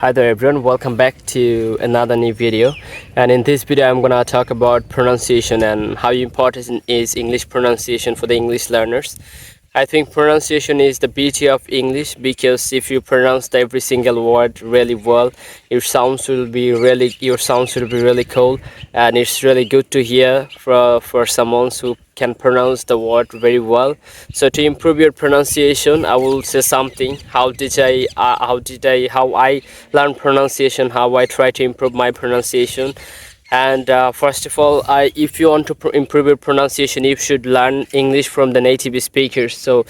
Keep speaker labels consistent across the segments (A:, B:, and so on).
A: Hi there everyone, welcome back to another new video. And in this video I'm gonna talk about pronunciation and how important is English pronunciation for the English learners. I think pronunciation is the beauty of English, because if you pronounce every single word really well, your sounds will be really cool, and it's really good to hear for someone who can pronounce the word very well. So to improve your pronunciation, I will say something. How I learn pronunciation, how I try to improve my pronunciation. And first of all, if you want to improve your pronunciation, you should learn English from the native speakers, so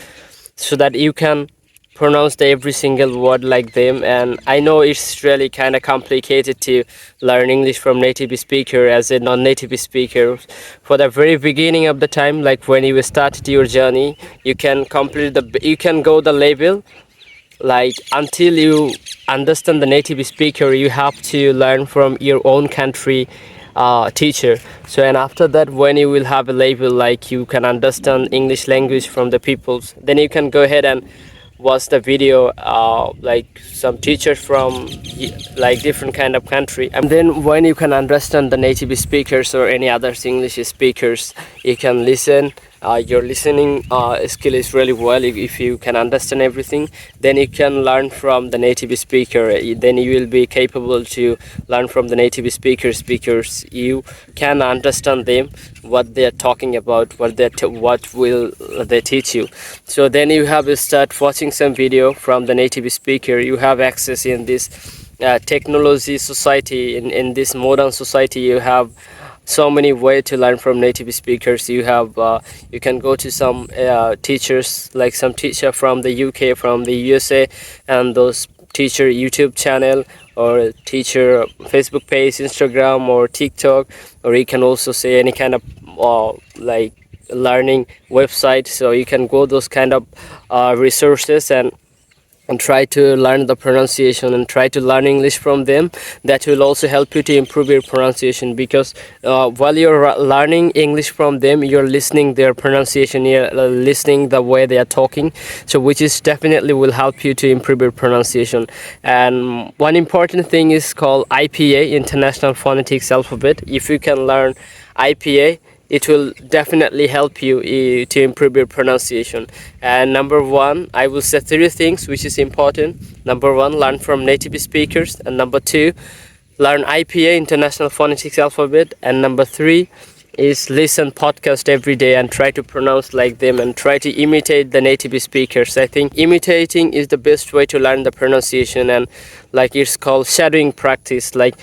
A: that you can pronounce every single word like them. And I know it's really kind of complicated to learn English from native speaker as a non-native speaker. For the very beginning of the time, like when you started your journey, you can go the level, like until you understand the native speaker. You have to learn from your own country teacher. So, and after that, when you will have a level like you can understand English language from the peoples, then you can go ahead and watch the video, like some teachers from like different kind of country. And then when you can understand the native speakers or any other English speakers, you can listen. Your listening skill is really well. If you can understand everything, then you can learn from the native speaker. Then you will be capable to learn from the native speakers, because you can understand them, what they are talking about, what will they teach you. So then you have to start watching some video from the native speaker. You have access in this technology society. In this modern society, you have so many ways to learn from native speakers. You can go to some teachers, like some teacher from the UK, from the USA, and those teacher YouTube channel or teacher Facebook page, Instagram or TikTok, or you can also say any kind of like learning website. So you can go those kind of resources and try to learn the pronunciation and try to learn English from them. That will also help you to improve your pronunciation, because while you're learning English from them, you're listening their pronunciation, you're listening the way they are talking, so which is definitely will help you to improve your pronunciation. And one important thing is called IPA, International Phonetics Alphabet. If you can learn IPA, it will definitely help you to improve your pronunciation. And number one, I will say three things which is important. Number one, learn from native speakers. And number two, learn IPA, International Phonetics Alphabet. And number three is listen podcast every day and try to pronounce like them and try to imitate the native speakers. I think imitating is the best way to learn the pronunciation, and like it's called shadowing practice. Like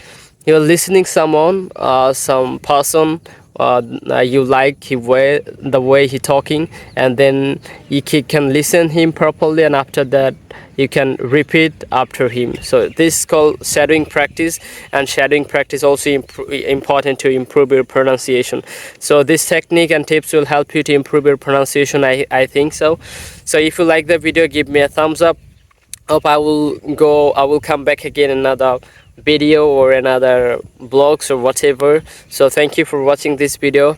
A: you're listening someone, some person, you like the way he talking, and then you can listen him properly, and after that you can repeat after him. So this is called shadowing practice, and shadowing practice also important to improve your pronunciation. So this technique and tips will help you to improve your pronunciation, I think so. So if you like the video, give me a thumbs up. I will come back again another video or another blogs or whatever. So thank you for watching this video.